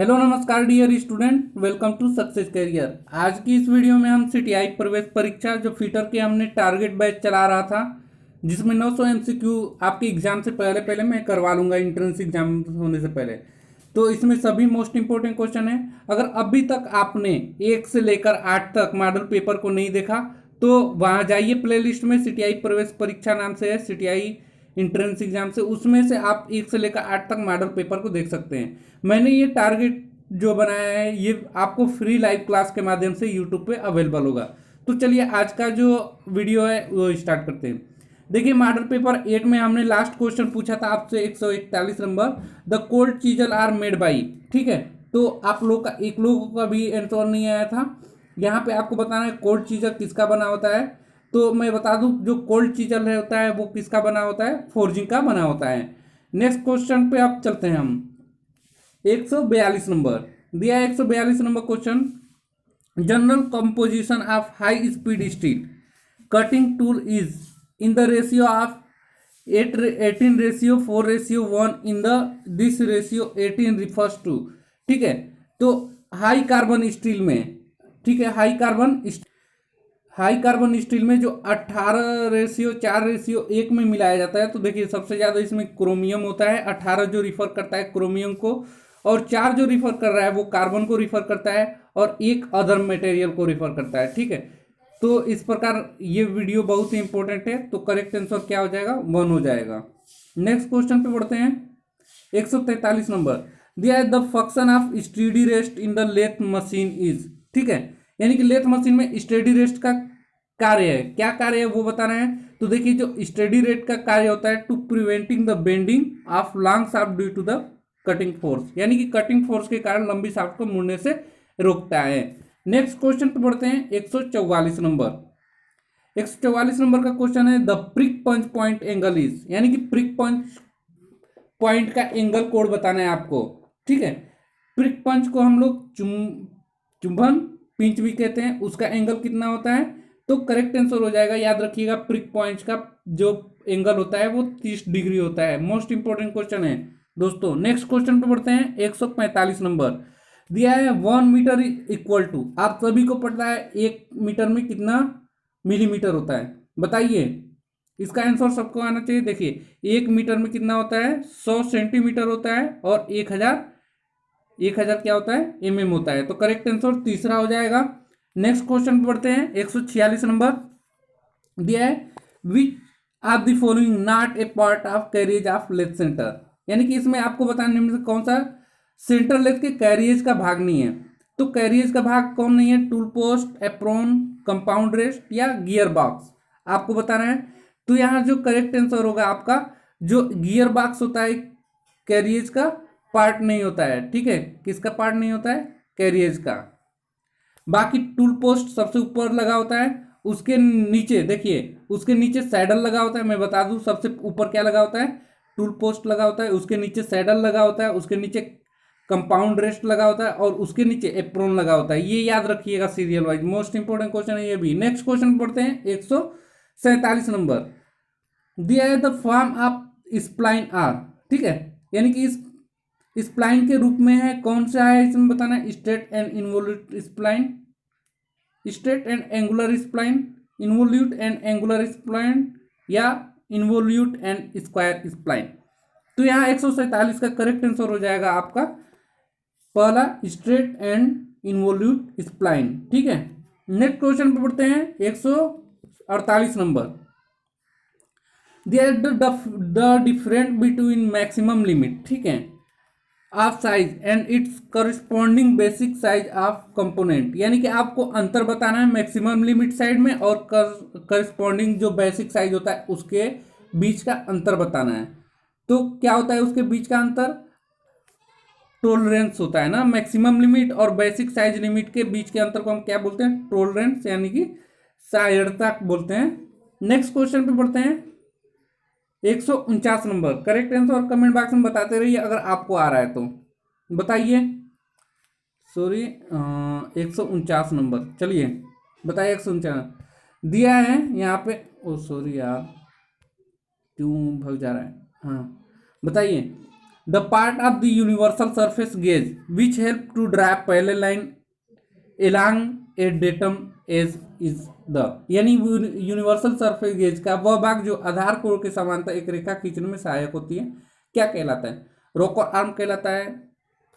Hello नमस्कार dear student, welcome to success career. आज की इस वीडियो में हम सीटीआई प्रवेश परीक्षा जो फीटर के हमने टारगेट बैच चला रहा था, जिसमें 900 एमसीक्यू आपके एग्जाम से पहले पहले मैं करवा लूंगा, एंट्रेंस एग्जाम होने से पहले। तो इसमें सभी मोस्ट इंपॉर्टेंट क्वेश्चन है। अगर अभी तक आपने 1 से लेकर 8 तक मॉडल पेपर को नहीं देखा तो वहाँ जाइए, प्लेलिस्ट में सीटीआई प्रवेश परीक्षा नाम से है, सीटीआई इंट्रेंस एग्जाम से, उसमें से आप 1 से लेकर 8 तक मॉडल पेपर को देख सकते हैं। मैंने ये टारगेट जो बनाया है ये आपको फ्री लाइव क्लास के माध्यम से यूट्यूब पे अवेलेबल होगा। तो चलिए आज का जो वीडियो है वो स्टार्ट करते हैं। देखिए, मॉडल पेपर 8 में हमने लास्ट क्वेश्चन पूछा था आपसे 141 number, the cold chisel are made by. ठीक है, तो आप लोग का एक लोगों का भी आंसर नहीं आया था। यहाँ पे आपको बताना है कोल्ड चीजल किसका बना होता है। तो मैं बता दूं, जो कोल्ड चीजल होता है वो किसका बना होता है, फोर्जिंग का बना होता है। नेक्स्ट क्वेश्चन पे आप चलते हैं हम। 142 नंबर दिया है, 142 number question, general composition of high speed steel cutting tool is in the ratio of 18:4:1 in the this ratio 18 refers to. ठीक है, तो हाई कार्बन स्टील में, ठीक है, हाई कार्बन स्टील में जो 18:4:1 में मिलाया जाता है, तो देखिए सबसे ज़्यादा इसमें क्रोमियम होता है। 18 जो रिफर करता है क्रोमियम को, और 4 जो रिफर कर रहा है वो कार्बन को रिफर करता है, और एक अदर मटेरियल को रिफर करता है। ठीक है, तो इस प्रकार ये वीडियो बहुत ही इंपॉर्टेंट है। तो करेक्ट आंसर क्या हो जाएगा, 1 हो जाएगा। नेक्स्ट क्वेश्चन पे बढ़ते हैं। 143 नंबर दिया है, the function of steady rest in the lathe machine is. ठीक है, यानी कि लेथ मशीन में स्टेडी रेस्ट का कार्य है, क्या कार्य है वो बताना है। तो देखिए, जो स्टेडी रेट का कार्य होता है to preventing the bending of long shaft due to the cutting force, यानी कि कटिंग फोर्स के कारण लंबी शाफ्ट को मुड़ने से रोकता है। नेक्स्ट क्वेश्चन पे बढ़ते हैं। 144 नंबर का क्वेश्चन है, the prick punch point angle is, यानी कि प्रिक पंच पॉइंट का एंगल कोड बताना है आपको। ठीक है, प्रिक पंच को हम लोग चुंबन पिंच भी कहते हैं, उसका एंगल कितना होता है। तो करेक्ट आंसर हो जाएगा, याद रखिएगा, प्रिक पॉइंट का जो एंगल होता है वो 30 डिग्री होता है। मोस्ट इंपॉर्टेंट क्वेश्चन है दोस्तों। नेक्स्ट क्वेश्चन पे बढ़ते हैं। 145 नंबर दिया है, 1 मीटर इक्वल टू, आप सभी को पता है 1 मीटर में कितना मिलीमीटर होता है, बताइए। इसका आंसर सबको आना चाहिए। देखिए, 1 मीटर में कितना होता है, 100 सेंटीमीटर होता है, और 1000 क्या होता है, mm होता है। तो करेक्ट आंसर तीसरा हो जाएगा। नेक्स्ट क्वेश्चन पढ़ते हैं। 146 नंबर दिया है, which are the following not a part of carriage of lathe centre, यानी कि इसमें आपको बताना निम्न से कौन सा सेंट्रल लेथ के कैरियज का भाग नहीं है। तो कैरियज का भाग कौन नहीं है, tool post, apron, compound rest या गियर बॉक्स, आपको बताना है। तो यहाँ जो करेक्ट आंसर होगा आपका, जो गियर बॉक्स होता है कैरियज का पार्ट नहीं होता है। ठीक है, किसका पार्ट नहीं होता है, कैरियज का। बाकी टूल पोस्ट सबसे ऊपर लगा होता है, उसके नीचे देखिए, उसके नीचे सैडल लगा होता है। मैं बता दूं, सबसे ऊपर क्या लगा होता है, टूल पोस्ट लगा होता है, उसके नीचे सैडल लगा होता है, उसके नीचे कंपाउंड रेस्ट लगा होता है, और उसके नीचे एप्रोन लगा होता है। ये याद रखिएगा serial wise, most important question है ये भी। नेक्स्ट क्वेश्चन पढ़ते हैं। 147 नंबर दिया है, the form of spline are. ठीक है, यानी कि इस स्प्लाइन के रूप में है, कौन सा है इसमें बताना है, straight and involute spline, straight and angular spline, involute and angular spline, या इन्वोल्यूट एंड स्क्वायर स्प्लाइन। तो यहाँ 147 का करेक्ट आंसर हो जाएगा आपका पहला, स्ट्रेट एंड इन्वोल्यूट स्प्लाइन। ठीक है, नेक्स्ट क्वेश्चन पे पढ़ते हैं। 148 number the difference between maximum limit, ठीक है, of size and it's corresponding basic size of component, यानी कि आपको अंतर बताना है मैक्सिमम लिमिट साइड में और करस्पॉन्डिंग जो बेसिक साइज होता है उसके बीच का अंतर बताना है। तो क्या होता है उसके बीच का अंतर, टोलरेंस होता है ना। मैक्सिमम लिमिट और बेसिक साइज लिमिट के बीच के अंतर को हम क्या बोलते हैं, टोलरेंस, यानी कि सायरता बोलते हैं। नेक्स्ट क्वेश्चन पे पढ़ते हैं। 149 number correct answer comment box में बताते रहिए अगर आपको आ रहा है तो बताइए। सॉरी, 149 नंबर, चलिए बताइए। 149 दिया है यहाँ पे, ओ सॉरी यार, क्यों भग जा रहा है। हाँ बताइए, the part of the universal surface gauge which help to draw parallel line along a datum edge is the, यानी यूनिवर्सल सरफेस गेज का वह भाग जो आधार कोण के समांतर एक रेखा खींचने में सहायक होती है, क्या कहलाता है? रोकर आर्म कहलाता है,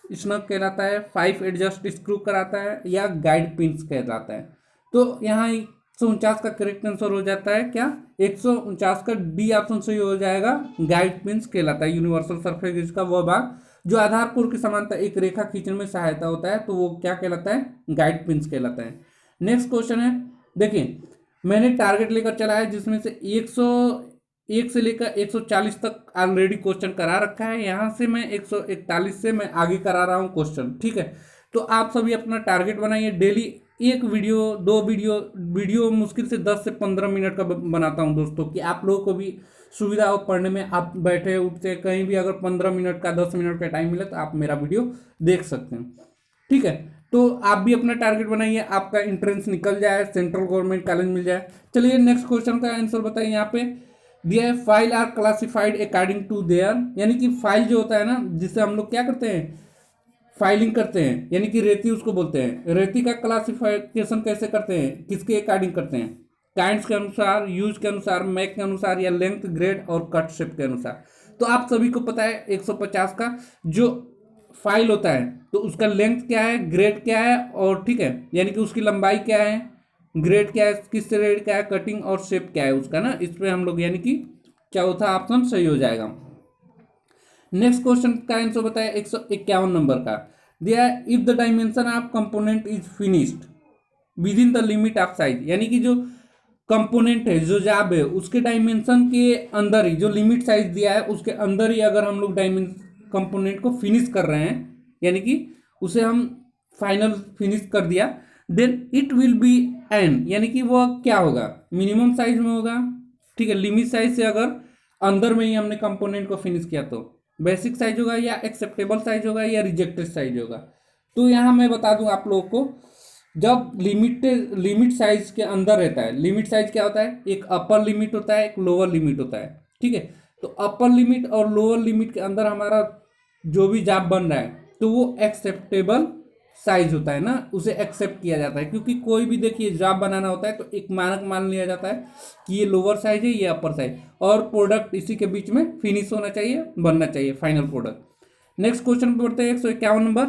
स्नग कहलाता है, 5 एडजस्ट स्क्रू कराता है, या गाइड पिंस कहलाता है। तो यहाँ 149 का करेक्ट आंसर हो जाता है क्या? 149 का डी ऑप्शन सही हो जाएगा, गाइड पिंस कहलाता है। यूनिवर्सल सरफेस गेज का वह भाग जो आधार कोण के समांतर एक रेखा खींचने में सहायता होता है, तो वो क्या कहलाता है? गाइड पिंस कहलाता है। नेक्स्ट क्वेश्चन है, देखिए मैंने टारगेट लेकर चला है जिसमें से 101 से लेकर 140 तक ऑलरेडी क्वेश्चन करा रखा है। यहाँ से मैं 141 से मैं आगे करा रहा हूँ क्वेश्चन, ठीक है। तो आप सभी अपना टारगेट बनाइए, डेली एक वीडियो, 2 वीडियो मुश्किल से 10 से 15 मिनट का बनाता हूँ दोस्तों, कि आप लोगों को भी सुविधा हो पढ़ने में। आप बैठे उठते कहीं भी अगर 15 मिनट का 10 मिनट का टाइम मिले तो आप मेरा वीडियो देख सकते हैं, ठीक है। तो आप भी अपना टारगेट बनाइए, आपका एंट्रेंस निकल जाए, सेंट्रल गवर्नमेंट कॉलेज मिल जाए। चलिए नेक्स्ट क्वेश्चन का आंसर बताइए। यहाँ पे दिया है file are classified according to their, यानी कि फाइल जो होता है ना, जिससे हम लोग क्या करते हैं? फाइलिंग करते हैं, यानी कि रेती उसको बोलते हैं। रेती का क्लासिफिकेशन कैसे करते हैं? किसके अकॉर्डिंग करते हैं? काइंड्स के अनुसार, यूज के अनुसार, मैक के अनुसार, या लेंथ, ग्रेड और कट शेप के अनुसार। तो आप सभी को पता है 150 का जो फाइल होता है तो उसका लेंथ क्या है, ग्रेड क्या है, और ठीक है, यानी कि उसकी लंबाई क्या है, ग्रेड क्या है, किस ग्रेड क्या है, कटिंग और शेप क्या है उसका ना, इस पे हम लोग, यानी कि चौथा ऑप्शन सही हो जाएगा। नेक्स्ट क्वेश्चन का आंसर बताया 151 नंबर का। दिया है if the dimension of component is finished with in the limit of size, यानी कि जो कंपोनेंट है, जो जाब है, उसके डायमेंशन के अंदर ही, जो लिमिट साइज दिया है उसके अंदर ही अगर हम लोग कंपोनेंट को फिनिश कर रहे हैं, यानी कि उसे हम फाइनल फिनिश कर दिया, then it will be an, यानी कि वह क्या होगा? मिनिमम साइज में होगा, ठीक है। लिमिट साइज से अगर अंदर में ही हमने कंपोनेंट को फिनिश किया तो बेसिक साइज होगा, या एक्सेप्टेबल साइज होगा, या रिजेक्टेड साइज होगा। तो यहाँ मैं बता दूं आप लोगों को, जब लिमिट साइज के अंदर रहता है, लिमिट साइज क्या होता है? एक अपर लिमिट होता है, एक लोअर लिमिट होता है, ठीक है। तो अपर लिमिट और लोअर लिमिट के अंदर हमारा जो भी जाप बन रहा है तो वो एक्सेप्टेबल साइज होता है ना, उसे एक्सेप्ट किया जाता है। क्योंकि कोई भी देखिए जाप बनाना होता है तो एक मानक मान लिया जाता है कि ये लोअर साइज है, ये अपर साइज, और प्रोडक्ट इसी के बीच में फिनिश होना चाहिए, बनना चाहिए फाइनल प्रोडक्ट। नेक्स्ट क्वेश्चन पे बढ़ते हैं, 151 नंबर।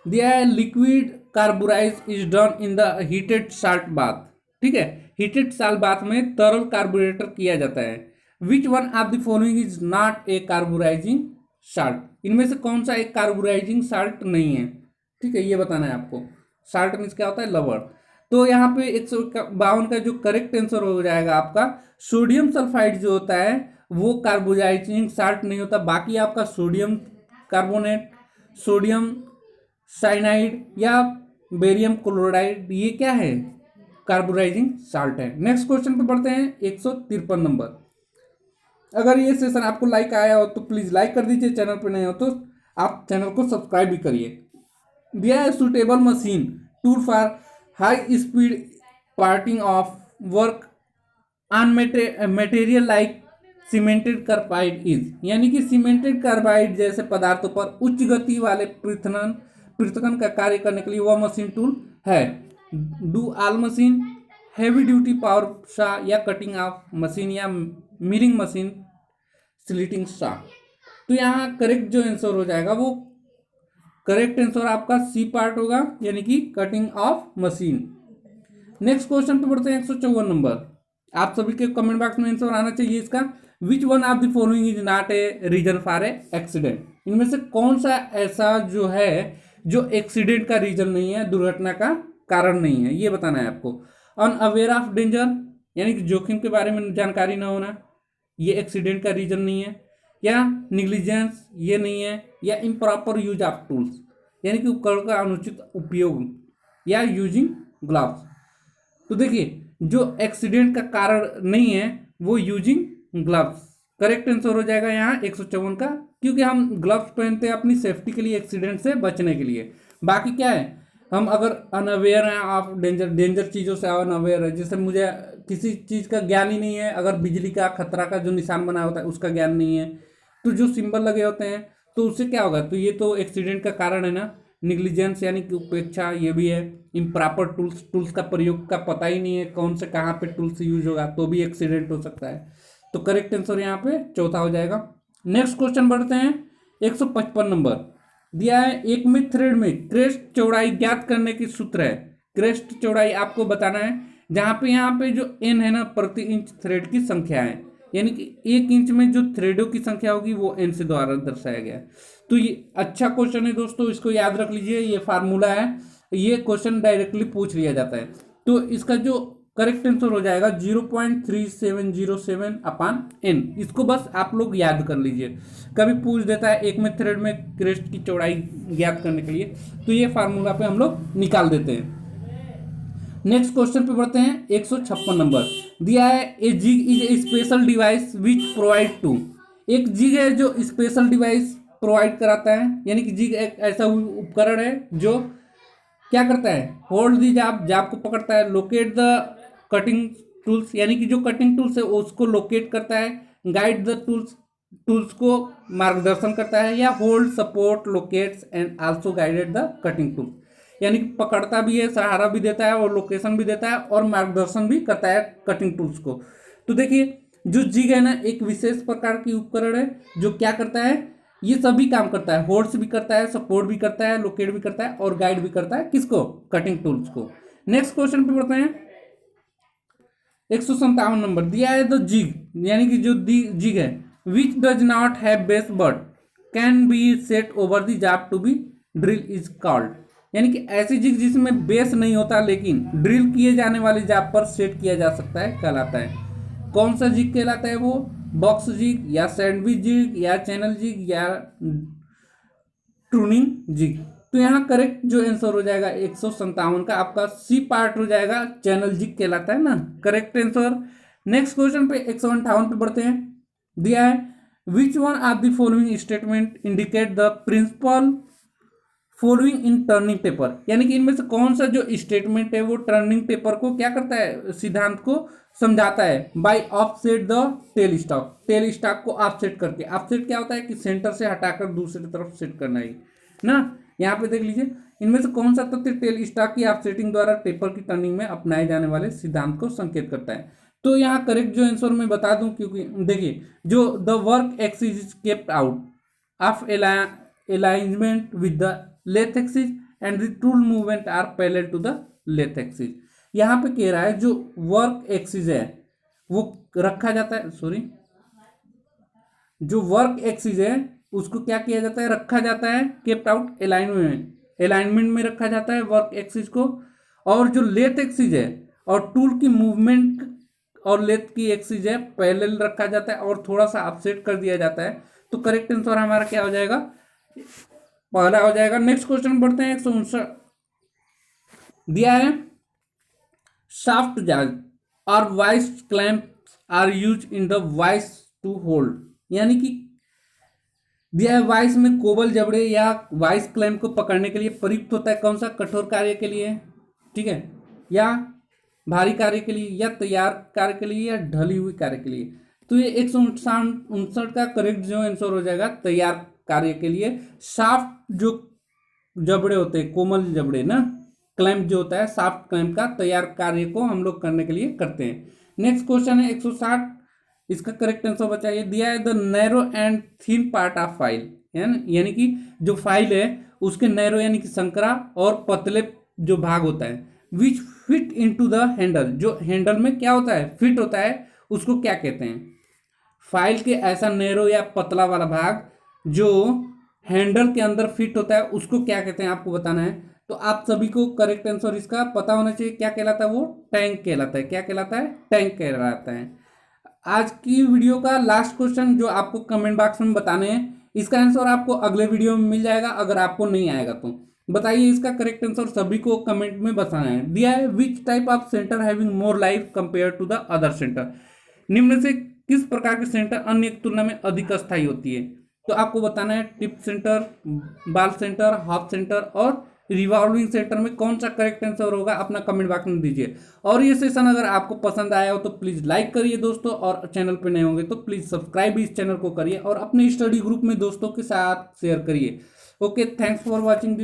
दिया है liquid carburize is done in the heated salt bath, ठीक है। हीटेड साल्ट बाथ में तरल कार्बोरेटर किया जाता है। Which one of the following is not a carburising salt, इनमें से कौन सा एक कार्बोराइजिंग साल्ट नहीं है, ठीक है, ये बताना है आपको। साल्ट मीन्स क्या होता है? लवण। तो यहाँ पे 152 का जो करेक्ट आंसर हो जाएगा आपका, सोडियम सल्फाइड जो होता है वो कार्बोराइजिंग साल्ट नहीं होता। बाकी आपका सोडियम कार्बोनेट, सोडियम साइनाइड या बेरियम क्लोराइड, ये क्या है? कार्बोराइजिंग साल्ट है। नेक्स्ट क्वेश्चन पे बढ़ते हैं, 153 नंबर। अगर ये सेशन आपको लाइक आया हो तो प्लीज लाइक कर दीजिए, चैनल पर नए हो तो आप चैनल को सब्सक्राइब भी करिए। दिया है suitable machine tool for high speed parting off work on material like cemented carbide is, यानी कि सीमेंटेड कार्बाइड जैसे पदार्थों पर उच्च गति वाले पृथकन का कार्य करने के लिए वह मशीन टूल है। Do all machine, heavy duty power सा, या कटिंग ऑफ मशीन, या मिलिंग मशीन, स्लिटिंग सा। तो यहाँ करेक्ट जो आंसर हो जाएगा वो करेक्ट आंसर आपका सी पार्ट होगा, यानी कि cutting of machine. Next question पे बढ़ते हैं, 154 नंबर। आप सभी के कमेंट बॉक्स में आंसर आना चाहिए इसका। Which one of the following is not a reason for a accident, इनमें से कौन सा ऐसा जो है जो एक्सीडेंट का रीजन नहीं है, दुर्घटना का कारण नहीं है, ये बताना है आपको। अनअवेयर ऑफ डेंजर, यानी कि जोखिम के बारे में जानकारी ना होना, ये एक्सीडेंट का रीजन नहीं है। या निग्लिजेंस, ये नहीं है। या इम्प्रॉपर यूज ऑफ टूल्स, यानी कि उपकरण का अनुचित उपयोग, या यूजिंग ग्लव्स। तो देखिए जो एक्सीडेंट का कारण नहीं है वो यूजिंग ग्लव्स करेक्ट आंसर हो जाएगा यहाँ 154 का, क्योंकि हम ग्लव्स पहनते हैं अपनी सेफ्टी के लिए, एक्सीडेंट से बचने के लिए। बाकी क्या है, हम अगर अनअवेयर हैं आप डेंजर चीज़ों से अनअवेयर है, जैसे मुझे किसी चीज़ का ज्ञान ही नहीं है, अगर बिजली का खतरा का जो निशान बना होता है उसका ज्ञान नहीं है, तो जो सिंबल लगे होते हैं तो उससे क्या होगा, तो ये तो एक्सीडेंट का कारण है ना। निग्लिजेंस यानी कि उपेक्षा, ये भी है। इम्प्रॉपर टूल्स, टूल्स का प्रयोग का पता ही नहीं है कौन से कहाँ पे टूल्स यूज होगा, तो भी एक्सीडेंट हो सकता है। तो करेक्ट आंसर यहाँ पे चौथा हो जाएगा। नेक्स्ट क्वेश्चन बढ़ते हैं। 155 नंबर दिया है, एक में थ्रेड में क्रेस्ट चौड़ाई ज्ञात करने की सूत्र है। क्रेस्ट चौड़ाई आपको बताना है, जहां पे यहाँ पे जो एन है ना, प्रति इंच थ्रेड की संख्या है, यानी कि 1 इंच में जो थ्रेडों की संख्या होगी वो एन से द्वारा दर्शाया गया है। तो ये अच्छा क्वेश्चन है दोस्तों, इसको याद रख लीजिए, ये फार्मूला है, ये क्वेश्चन डायरेक्टली पूछ लिया जाता है। तो इसका जो करेक्ट आंसर हो जाएगा 0.3707 अपान एन। इसको बस आप लोग याद कर लीजिए, कभी पूछ देता है एक में थ्रेड में क्रेस्ट की चौड़ाई ज्ञात करने के लिए, तो ये फार्मूला पे हम लोग निकाल देते हैं। नेक्स्ट क्वेश्चन पे बढ़ते हैं। 156 नंबर दिया है, a jig is a special device which provide to. एक जिग है जो स्पेशल डिवाइस प्रोवाइड कराता है, यानी कि जिग एक ऐसा उपकरण है जो क्या करता है, होल्ड दी जाब, जाब को पकड़ता है, लोकेट द कटिंग टूल्स, यानी कि जो कटिंग टूल्स है उसको लोकेट करता है, गाइड द टूल्स, टूल्स को मार्गदर्शन करता है, या hold support locates and also guided the cutting tools, यानी कि पकड़ता भी है, सहारा भी देता है और लोकेशन भी देता है और मार्गदर्शन भी करता है कटिंग टूल्स को। तो देखिए जो जिग है ना, एक विशेष प्रकार की उपकरण है जो क्या करता है, ये सभी काम करता है, होल्ड्स भी करता है, सपोर्ट भी करता है, लोकेट भी करता है और गाइड भी करता है, किसको, कटिंग टूल्स को। नेक्स्ट क्वेश्चन पे बढ़ते हैं। 157 नंबर दिया है, द जिग, यानी कि जो जिग है, which does not have base but can be set over the job to be drill is called, यानी कि ऐसी जिग जिसमें बेस नहीं होता लेकिन ड्रिल किए जाने वाली जाब पर सेट किया जा सकता है, कहलाता है। कौन सा जिग कहलाता है वो, बॉक्स जिग या सैंडविच जिग या चैनल जिग या ट्रूनिंग जिग। तो यहाँ करेक्ट जो आंसर हो जाएगा 157 का आपका सी पार्ट हो जाएगा, चैनल जिग कहलाता है ना, करेक्ट आंसर। नेक्स्ट क्वेश्चन पे 158 पे बढ़ते हैं। दिया है, which one of the following statement indicate the principle following in turning paper, यानी कि इनमें से कौन सा जो स्टेटमेंट है वो टर्निंग पेपर को क्या करता है, सिद्धांत को समझाता है। By offset the tail stock, tail stock को ऑफसेट करके, ऑफसेट क्या होता है कि सेंटर से हटाकर दूसरी तरफ सेट करना ही ना। यहाँ पे देख लीजिए इनमें से कौन सा तथ्य टेल स्टॉक की ऑफसेटिंग द्वारा पेपर की टर्निंग में अपनाए जाने वाले सिद्धांत को संकेत करता है। तो यहाँ करेक्ट जो आंसर मैं बता दूं, क्योंकि देखिए जो the work axis is kept out of alignment with the lathe axis and the tool movement are parallel to the lathe axis. यहाँ पे कह रहा है जो वर्क एक्सिस है वो रखा जाता है, सॉरी, जो वर्क एक्सिस है उसको क्या किया जाता है, रखा जाता है केप्ट आउट अलाइनमेंट में रखा जाता है वर्क एक्सिस को, और जो लेथ एक्सिस है और टूल की मूवमेंट और लेथ की एक्सिस है पैरेलल रखा जाता है और थोड़ा सा अपसेट कर दिया जाता है। तो करेक्ट आंसर हमारा क्या हो जाएगा, पहला हो जाएगा। नेक्स्ट क्वेश्चन बढ़ते हैं। 159 दिया है, शाफ्ट जाज और vice clamp are use in the vice to hold, यानी कि दिया है वाइस में कोबल जबड़े या वाइस क्लैंप को पकड़ने के लिए प्रयुक्त होता है, कौन सा, कठोर कार्य के लिए, ठीक है, या भारी कार्य के लिए, या तैयार कार्य के लिए, या ढली हुई कार्य के लिए। तो ये 159 का करेक्ट जो आंसर हो जाएगा तैयार कार्य के लिए। शाफ्ट जो जबड़े होते हैं, कोमल जबड़े ना, क्लैंप जो होता है शाफ्ट क्लैंप का तैयार कार्य को हम लोग करने के लिए करते हैं। नेक्स्ट क्वेश्चन है 160, इसका करेक्ट आंसर बताइए। दिया है, the narrow and thin part of file, यानी कि जो फाइल है उसके नैरो यानी कि संकरा और पतले जो भाग होता है, विच फिट इनटू द हैंडल, जो हैंडल में क्या होता है, फिट होता है, उसको क्या कहते हैं। फाइल के ऐसा नैरो या पतला वाला भाग जो हैंडल के अंदर फिट होता है उसको क्या कहते हैं, आपको बताना है। तो आप सभी को करेक्ट आंसर इसका पता होना चाहिए, क्या कहलाता है वो, टैंक कहलाता है। क्या कहलाता है, टैंक कहलाता है। आज की वीडियो का लास्ट क्वेश्चन जो आपको कमेंट बॉक्स में बताने हैं, इसका आंसर आपको अगले वीडियो में मिल जाएगा, अगर आपको नहीं आएगा तो बताइए इसका करेक्ट आंसर, सभी को कमेंट में बताना है। दिया है, which type of centre having more life compare to the other centre, निम्न से किस प्रकार के सेंटर अन्य की तुलना में अधिक अस्थायी होती है। तो आपको बताना है टिप सेंटर, बाल सेंटर, हाफ सेंटर और रिवॉल्विंग सेंटर में कौन सा करेक्ट आंसर होगा अपना कमेंट बॉक्स में दीजिए। और ये सेशन अगर आपको पसंद आया हो तो प्लीज़ लाइक करिए दोस्तों, और चैनल पे नए होंगे तो प्लीज़ सब्सक्राइब भी इस चैनल को करिए और अपने स्टडी ग्रुप में दोस्तों के साथ शेयर करिए। Okay, thanks for watching this.